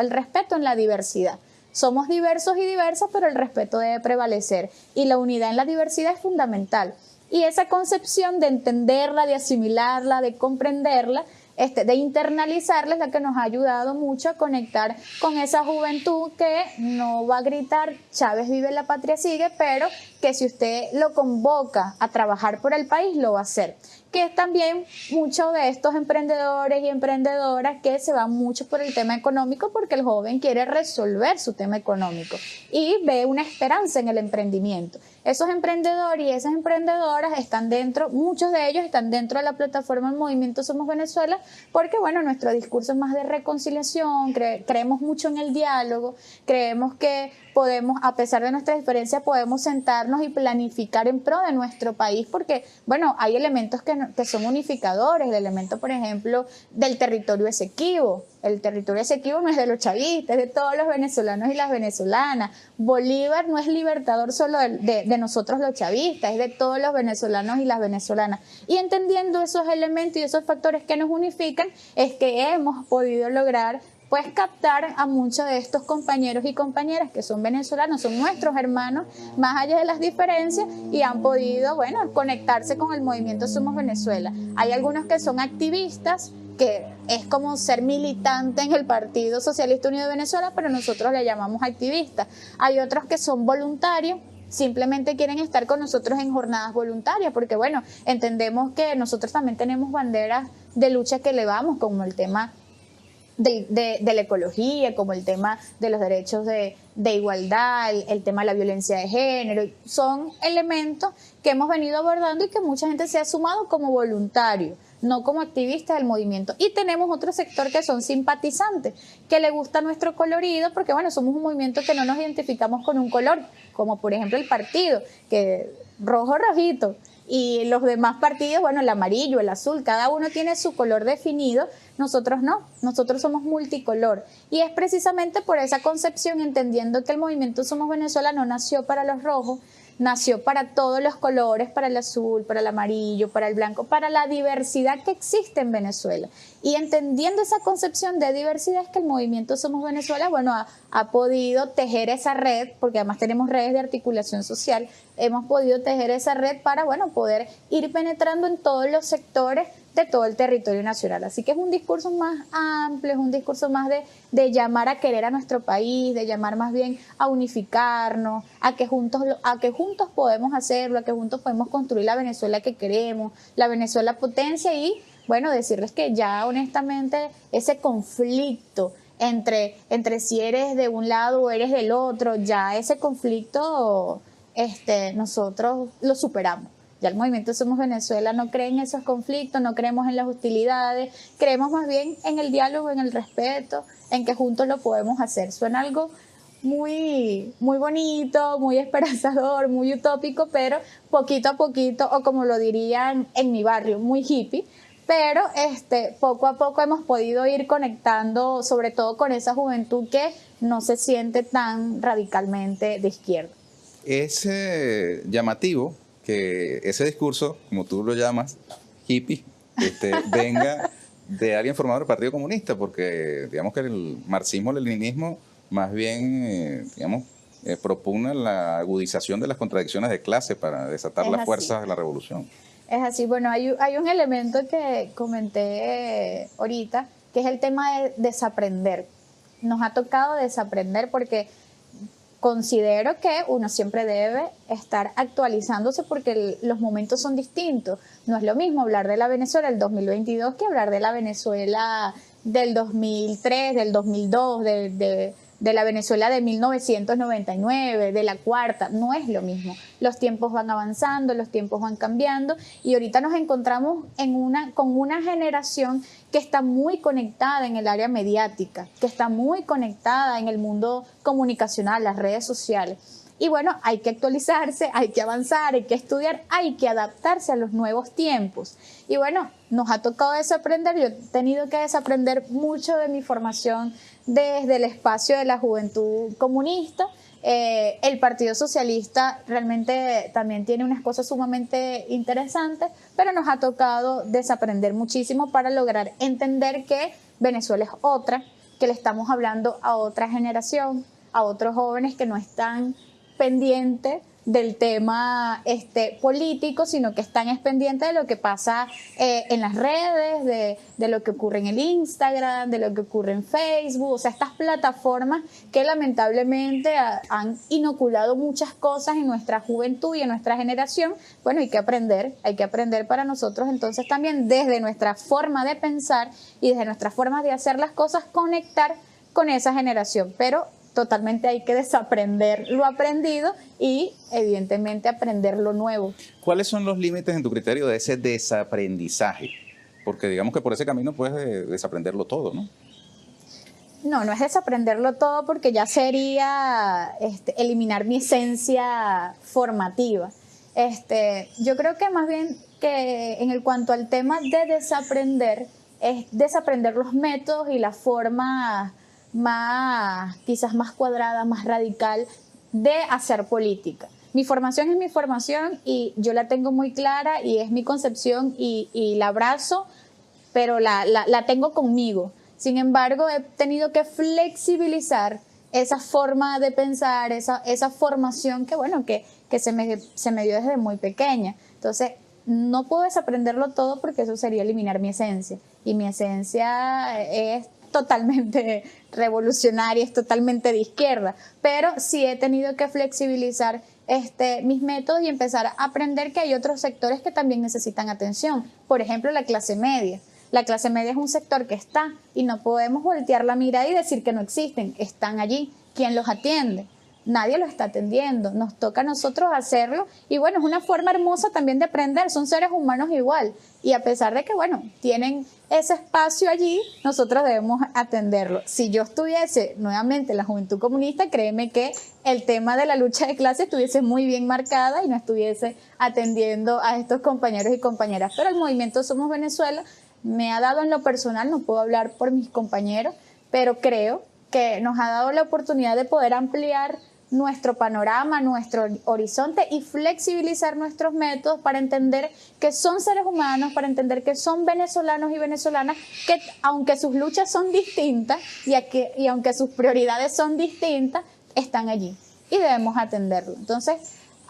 en la diversidad. Somos diversos y diversas, pero el respeto debe prevalecer. Y la unidad en la diversidad es fundamental. Y esa concepción de entenderla, de asimilarla, de comprenderla, de internalizarla, es la que nos ha ayudado mucho a conectar con esa juventud que no va a gritar Chávez vive, la patria sigue, pero que si usted lo convoca a trabajar por el país, lo va a hacer. Que es también muchos de estos emprendedores y emprendedoras que se van mucho por el tema económico, porque el joven quiere resolver su tema económico y ve una esperanza en el emprendimiento. Esos emprendedores y esas emprendedoras están dentro, muchos de ellos están dentro de la plataforma del Movimiento Somos Venezuela, porque bueno, nuestro discurso es más de reconciliación, creemos mucho en el diálogo, creemos que podemos, a pesar de nuestras diferencias, podemos sentarnos y planificar en pro de nuestro país, porque bueno, hay elementos que son unificadores, el elemento, por ejemplo, del territorio Esequibo. El territorio Esequibo no es de los chavistas, es de todos los venezolanos y las venezolanas. Bolívar no es libertador solo de nosotros los chavistas, es de todos los venezolanos y las venezolanas. Y entendiendo esos elementos y esos factores que nos unifican, es que hemos podido lograr pues captar a muchos de estos compañeros y compañeras que son venezolanos, son nuestros hermanos, más allá de las diferencias, y han podido, bueno, conectarse con el movimiento Somos Venezuela. Hay algunos que son activistas, que es como ser militante en el Partido Socialista Unido de Venezuela, pero nosotros le llamamos activistas. Hay otros que son voluntarios, simplemente quieren estar con nosotros en jornadas voluntarias, porque bueno, entendemos que nosotros también tenemos banderas de lucha que elevamos, como el tema de la ecología, como el tema de los derechos de igualdad, el tema de la violencia de género. Son elementos que hemos venido abordando y que mucha gente se ha sumado como voluntario, no como activistas del movimiento. Y tenemos otro sector que son simpatizantes, que le gusta nuestro colorido, porque bueno, somos un movimiento que no nos identificamos con un color, como por ejemplo el partido, que rojo, rojito. Y los demás partidos, bueno, el amarillo, el azul, cada uno tiene su color definido, nosotros no, nosotros somos multicolor. Y es precisamente por esa concepción, entendiendo que el movimiento Somos Venezuela no nació para los rojos, nació para todos los colores, para el azul, para el amarillo, para el blanco, para la diversidad que existe en Venezuela. Y entendiendo esa concepción de diversidad es que el movimiento Somos Venezuela, bueno, ha podido tejer esa red, porque además tenemos redes de articulación social, hemos podido tejer esa red para, bueno, poder ir penetrando en todos los sectores de todo el territorio nacional. Así que es un discurso más amplio, es un discurso más de llamar a querer a nuestro país, de llamar más bien a unificarnos, a que juntos podemos hacerlo, a que juntos podemos construir la Venezuela que queremos, la Venezuela potencia y, bueno, decirles que ya honestamente ese conflicto entre si eres de un lado o eres del otro, ya ese conflicto nosotros lo superamos. Ya el movimiento Somos Venezuela no cree en esos conflictos, no creemos en las hostilidades, creemos más bien en el diálogo, en el respeto, en que juntos lo podemos hacer. Suena algo muy, muy bonito, muy esperanzador, muy utópico, pero poquito a poquito, o como lo dirían en mi barrio, muy hippie, pero poco a poco hemos podido ir conectando, sobre todo con esa juventud que no se siente tan radicalmente de izquierda. Es llamativo que ese discurso, como tú lo llamas, hippie, venga de alguien formado del Partido Comunista, porque digamos que el marxismo-leninismo más bien, propugna la agudización de las contradicciones de clase para desatar las fuerzas de la revolución. Es así, bueno, hay un elemento que comenté ahorita, que es el tema de desaprender. Nos ha tocado desaprender porque considero que uno siempre debe estar actualizándose porque los momentos son distintos. No es lo mismo hablar de la Venezuela del 2022 que hablar de la Venezuela del 2003, del 2002, de la Venezuela de 1999, de la cuarta. No es lo mismo. Los tiempos van avanzando, los tiempos van cambiando y ahorita nos encontramos con una generación que está muy conectada en el área mediática, que está muy conectada en el mundo comunicacional, las redes sociales. Y bueno, hay que actualizarse, hay que avanzar, hay que estudiar, hay que adaptarse a los nuevos tiempos. Y bueno, nos ha tocado desaprender, yo he tenido que desaprender mucho de mi formación desde el espacio de la juventud comunista. El Partido Socialista realmente también tiene unas cosas sumamente interesantes, pero nos ha tocado desaprender muchísimo para lograr entender que Venezuela es otra, que le estamos hablando a otra generación, a otros jóvenes que no están pendientes del tema político, sino que están pendientes de lo que pasa en las redes, de lo que ocurre en el Instagram, de lo que ocurre en Facebook, o sea, estas plataformas que lamentablemente han inoculado muchas cosas en nuestra juventud y en nuestra generación. Bueno, hay que aprender para nosotros entonces también desde nuestra forma de pensar y desde nuestra forma de hacer las cosas, conectar con esa generación, pero totalmente hay que desaprender lo aprendido y evidentemente aprender lo nuevo. ¿Cuáles son los límites en tu criterio de ese desaprendizaje? Porque digamos que por ese camino puedes desaprenderlo todo, ¿no? No es desaprenderlo todo porque ya sería eliminar mi esencia formativa. Yo creo que más bien que en cuanto al tema de desaprender, es desaprender los métodos y la forma quizás más cuadrada, más radical de hacer política. Mi formación es mi formación y yo la tengo muy clara y es mi concepción y la abrazo, pero la tengo conmigo. Sin embargo, he tenido que flexibilizar esa forma de pensar, esa formación que se me dio desde muy pequeña. Entonces, no puedo desaprenderlo todo porque eso sería eliminar mi esencia. y mi esencia es totalmente revolucionaria, es totalmente de izquierda, pero sí he tenido que flexibilizar mis métodos y empezar a aprender que hay otros sectores que también necesitan atención. Por ejemplo, la clase media. La clase media es un sector que está y no podemos voltear la mirada y decir que no existen. Están allí. ¿Quién los atiende? Nadie lo está atendiendo. Nos toca a nosotros hacerlo y bueno, es una forma hermosa también de aprender. Son seres humanos igual y a pesar de que, bueno, tienen ese espacio allí, nosotros debemos atenderlo. Si yo estuviese nuevamente en la Juventud Comunista, créeme que el tema de la lucha de clases estuviese muy bien marcada y no estuviese atendiendo a estos compañeros y compañeras. Pero el movimiento Somos Venezuela me ha dado en lo personal, no puedo hablar por mis compañeros, pero creo que nos ha dado la oportunidad de poder ampliar nuestro panorama, nuestro horizonte y flexibilizar nuestros métodos para entender que son seres humanos, para entender que son venezolanos y venezolanas, que aunque sus luchas son distintas y aunque sus prioridades son distintas, están allí y debemos atenderlo. Entonces,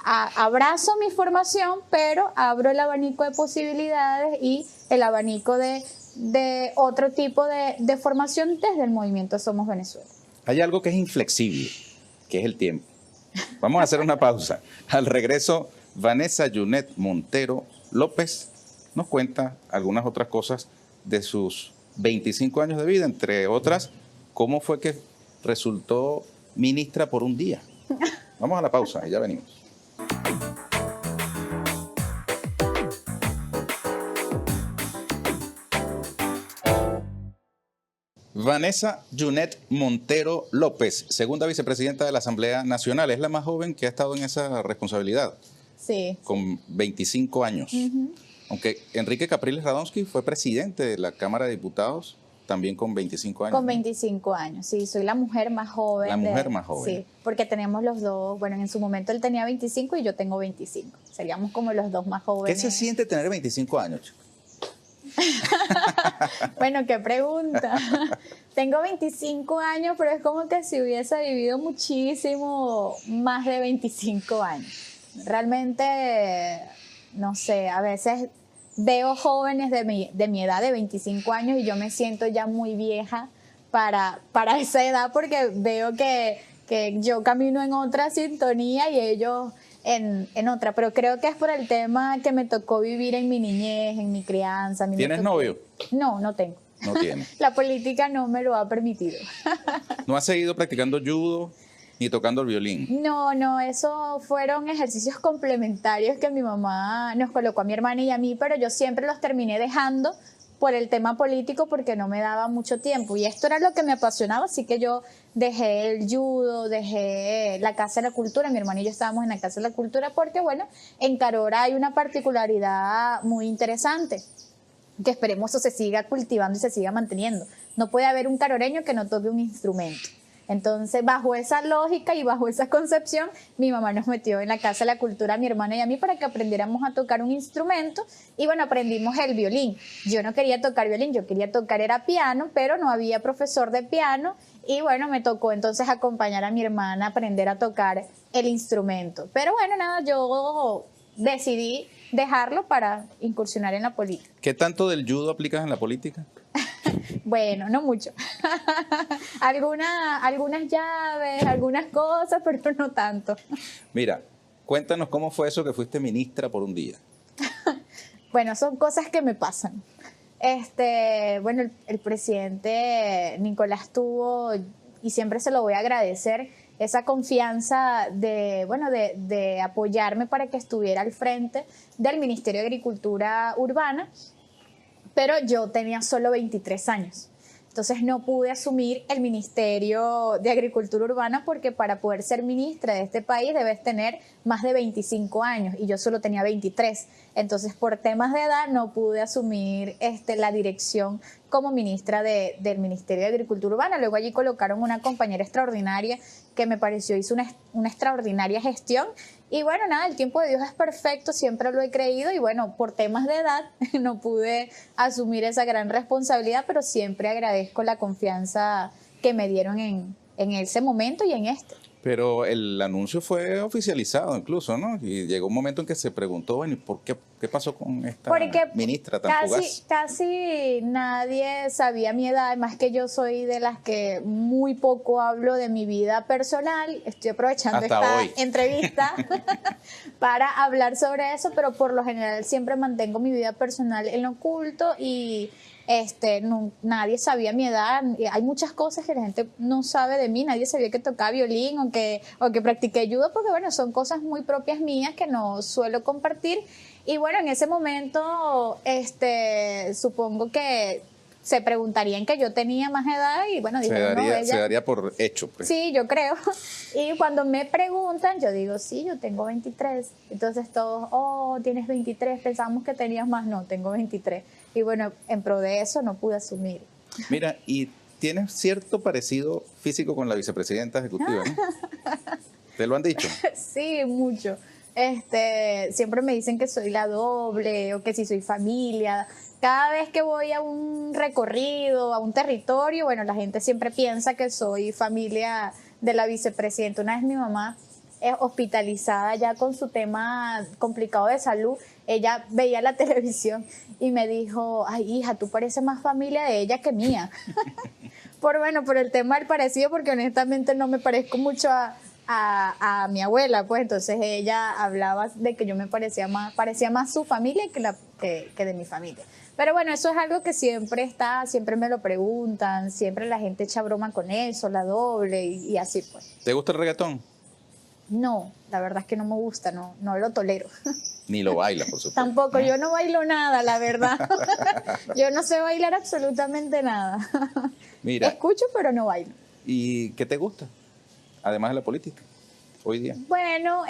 abrazo mi formación, pero abro el abanico de posibilidades y el abanico de otro tipo de formación desde el movimiento Somos Venezuela. Hay algo que es inflexible, que es el tiempo. Vamos a hacer una pausa. Al regreso, Vanessa Junet Montero López nos cuenta algunas otras cosas de sus 25 años de vida, entre otras, cómo fue que resultó ministra por un día. Vamos a la pausa y ya venimos. Vanessa Junet Montero López, segunda vicepresidenta de la Asamblea Nacional, es la más joven que ha estado en esa responsabilidad. Sí. Con 25 años. Aunque Enrique Capriles Radonsky fue presidente de la Cámara de Diputados también con 25 años. Con 25 años, sí, soy la mujer más joven. La mujer más joven. Sí, porque tenemos los dos, bueno, en su momento él tenía 25 y yo tengo 25. Seríamos como los dos más jóvenes. ¿Qué se siente tener 25 años? Bueno, qué pregunta. Tengo 25 años, pero es como que si hubiese vivido muchísimo más de 25 años. Realmente, no sé, a veces veo jóvenes de mi edad, de 25 años, y yo me siento ya muy vieja para esa edad porque veo que yo camino en otra sintonía y ellos en otra, pero creo que es por el tema que me tocó vivir en mi niñez, en mi crianza. ¿Tienes novio? No, no tengo. No tiene. La política no me lo ha permitido. ¿No has seguido practicando judo ni tocando el violín? No, eso fueron ejercicios complementarios que mi mamá nos colocó a mi hermana y a mí, pero yo siempre los terminé dejando por el tema político porque no me daba mucho tiempo y esto era lo que me apasionaba, así que yo dejé el judo, dejé la Casa de la Cultura, mi hermana y yo estábamos en la Casa de la Cultura porque bueno, en Carora hay una particularidad muy interesante, que esperemos eso se siga cultivando y se siga manteniendo. No puede haber un caroreño que no toque un instrumento. Entonces, bajo esa lógica y bajo esa concepción, mi mamá nos metió en la Casa de la Cultura a mi hermana y a mí para que aprendiéramos a tocar un instrumento y bueno, aprendimos el violín. Yo no quería tocar violín, yo quería tocar era piano, pero no había profesor de piano y bueno, me tocó entonces acompañar a mi hermana a aprender a tocar el instrumento. Pero bueno, nada, yo decidí dejarlo para incursionar en la política. ¿Qué tanto del judo aplicas en la política? Bueno, no mucho. Algunas llaves, algunas cosas, pero no tanto. Mira, cuéntanos cómo fue eso que fuiste ministra por un día. Bueno, son cosas que me pasan. Bueno, el presidente Nicolás tuvo, y siempre se lo voy a agradecer, esa confianza de apoyarme para que estuviera al frente del Ministerio de Agricultura Urbana, pero yo tenía solo 23 años. Entonces no pude asumir el Ministerio de Agricultura Urbana porque para poder ser ministra de este país debes tener más de 25 años y yo solo tenía 23. Entonces por temas de edad no pude asumir la dirección como ministra del Ministerio de Agricultura Urbana. Luego allí colocaron una compañera extraordinaria que me pareció hizo una extraordinaria gestión. Y bueno, nada, el tiempo de Dios es perfecto, siempre lo he creído y bueno, por temas de edad no pude asumir esa gran responsabilidad, pero siempre agradezco la confianza que me dieron en ese momento y en este. Pero el anuncio fue oficializado incluso, ¿no? Y llegó un momento en que se preguntó, bueno, ¿y por qué pasó con esta Porque ministra tan fugaz? casi nadie sabía mi edad, además que yo soy de las que muy poco hablo de mi vida personal. Estoy aprovechando Hasta esta hoy. entrevista para hablar sobre eso, pero por lo general siempre mantengo mi vida personal en lo oculto y nadie sabía mi edad. Hay muchas cosas que la gente no sabe de mí. Nadie sabía que tocaba violín o que practiqué judo, porque bueno, son cosas muy propias mías que no suelo compartir. Y bueno, en ese momento, supongo que se preguntarían que yo tenía más edad y bueno, dijeron, no, ella... Se daría por hecho, pues. Sí, yo creo. Y cuando me preguntan, yo digo, sí, yo tengo 23. Entonces todos, oh, tienes 23, pensamos que tenías más. No, tengo 23. Y bueno, en pro de eso no pude asumir. Mira, y tienes cierto parecido físico con la vicepresidenta ejecutiva, ¿no? ¿Te lo han dicho? Sí, mucho. Siempre me dicen que soy la doble o que si soy familia. Cada vez que voy a un recorrido, a un territorio, bueno, la gente siempre piensa que soy familia de la vicepresidenta. Una vez mi mamá es hospitalizada ya con su tema complicado de salud, ella veía la televisión y me dijo, ay hija, tú pareces más familia de ella que mía. Por el tema del parecido, porque honestamente no me parezco mucho a mi abuela, pues entonces ella hablaba de que yo me parecía más su familia que de mi familia. Pero bueno, eso es algo que siempre está, siempre me lo preguntan, siempre la gente echa broma con eso, la doble y así pues. ¿Te gusta el reggaetón? No, la verdad es que no me gusta, no lo tolero. Ni lo baila, por supuesto. Tampoco, yo no bailo nada, la verdad. Yo no sé bailar absolutamente nada. Mira, Escucho, pero no bailo. ¿y qué te gusta? Además de la política, hoy día. Bueno,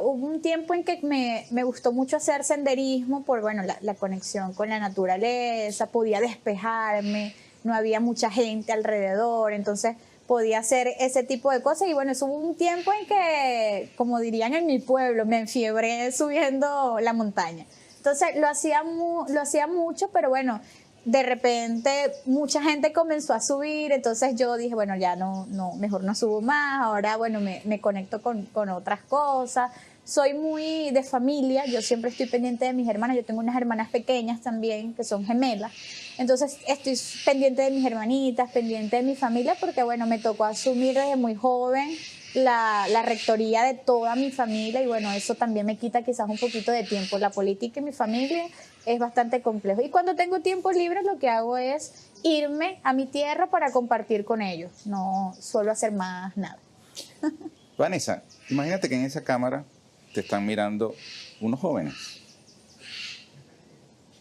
hubo un tiempo en que me gustó mucho hacer senderismo por, bueno, la conexión con la naturaleza, podía despejarme, no había mucha gente alrededor, entonces podía hacer ese tipo de cosas y bueno, eso hubo un tiempo en que, como dirían en mi pueblo, me enfiebré subiendo la montaña. Entonces lo hacía mucho, pero bueno, de repente mucha gente comenzó a subir, entonces yo dije, bueno, ya no, mejor no subo más, ahora bueno, me conecto con otras cosas. Soy muy de familia, yo siempre estoy pendiente de mis hermanas, yo tengo unas hermanas pequeñas también, que son gemelas, entonces estoy pendiente de mis hermanitas, pendiente de mi familia, porque bueno, me tocó asumir desde muy joven la rectoría de toda mi familia y bueno, eso también me quita quizás un poquito de tiempo. La política y mi familia es bastante complejo. Y cuando tengo tiempos libres lo que hago es irme a mi tierra para compartir con ellos. No suelo hacer más nada. Vanessa, imagínate que en esa cámara te están mirando unos jóvenes,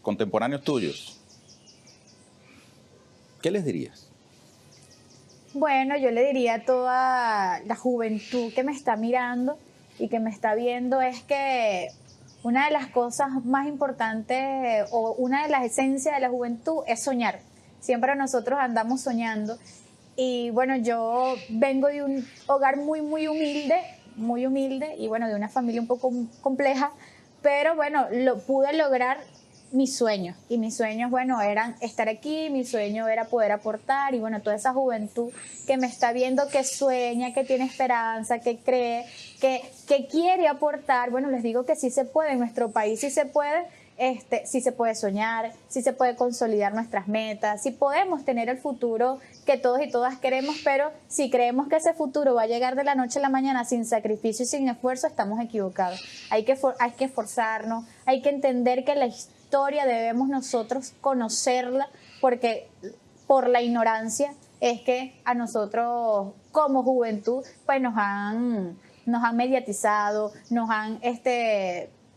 contemporáneos tuyos. ¿Qué les dirías? Bueno, yo le diría a toda la juventud que me está mirando y que me está viendo es que una de las cosas más importantes o una de las esencias de la juventud es soñar. Siempre nosotros andamos soñando y bueno, yo vengo de un hogar muy humilde y bueno, de una familia un poco compleja, pero bueno, pude lograr mis sueños y mis sueños, bueno, eran estar aquí, mi sueño era poder aportar y bueno, toda esa juventud que me está viendo, que sueña, que tiene esperanza, que cree, que quiere aportar, bueno, les digo que sí se puede, en nuestro país sí se puede, sí se puede soñar, sí se puede consolidar nuestras metas, sí podemos tener el futuro que todos y todas queremos, pero si creemos que ese futuro va a llegar de la noche a la mañana sin sacrificio y sin esfuerzo, estamos equivocados. Hay que esforzarnos, hay que entender que la historia debemos nosotros conocerla, porque por la ignorancia es que a nosotros como juventud pues nos han mediatizado, nos han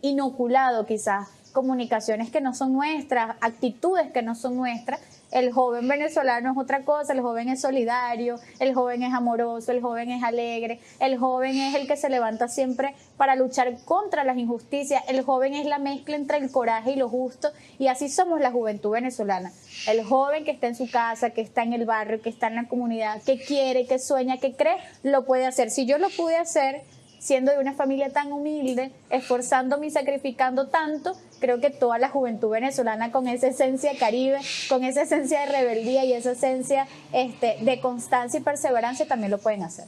inoculado quizás comunicaciones que no son nuestras, actitudes que no son nuestras. El joven venezolano es otra cosa, el joven es solidario, el joven es amoroso, el joven es alegre, el joven es el que se levanta siempre para luchar contra las injusticias, el joven es la mezcla entre el coraje y lo justo, y así somos la juventud venezolana. El joven que está en su casa, que está en el barrio, que está en la comunidad, que quiere, que sueña, que cree, lo puede hacer. Si yo lo pude hacer siendo de una familia tan humilde, esforzándome y sacrificando tanto, creo que toda la juventud venezolana con esa esencia caribe, con esa esencia de rebeldía y esa esencia de constancia y perseverancia también lo pueden hacer.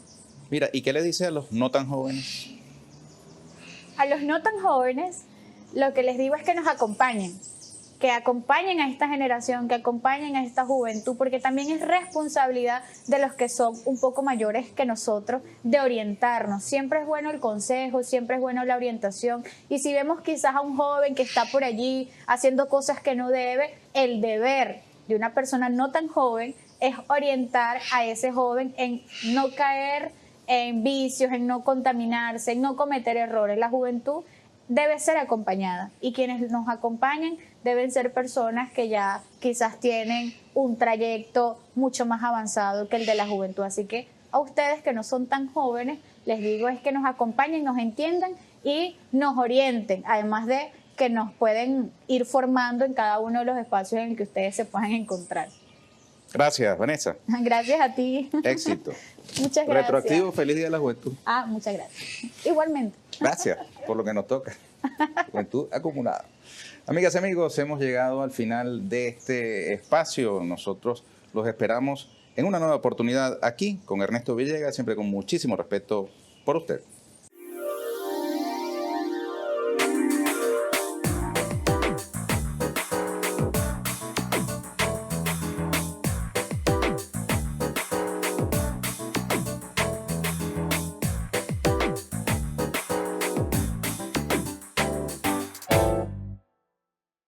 Mira, ¿y qué le dice a los no tan jóvenes? A los no tan jóvenes, lo que les digo es que nos acompañen, que acompañen a esta generación, que acompañen a esta juventud, porque también es responsabilidad de los que son un poco mayores que nosotros de orientarnos. Siempre es bueno el consejo, siempre es bueno la orientación, y si vemos quizás a un joven que está por allí haciendo cosas que no debe, el deber de una persona no tan joven es orientar a ese joven en no caer en vicios, en no contaminarse, en no cometer errores. La juventud debe ser acompañada, y quienes nos acompañan deben ser personas que ya quizás tienen un trayecto mucho más avanzado que el de la juventud. Así que a ustedes que no son tan jóvenes, les digo es que nos acompañen, nos entiendan y nos orienten, además de que nos pueden ir formando en cada uno de los espacios en el que ustedes se puedan encontrar. Gracias, Vanessa. Gracias a ti. Éxito. Muchas gracias. Retroactivo, feliz Día de la Juventud. Muchas gracias. Igualmente. Gracias por lo que nos toca. Juventud acumulada. Amigas y amigos, hemos llegado al final de este espacio. Nosotros los esperamos en una nueva oportunidad aquí con Ernesto Villegas, siempre con muchísimo respeto por usted.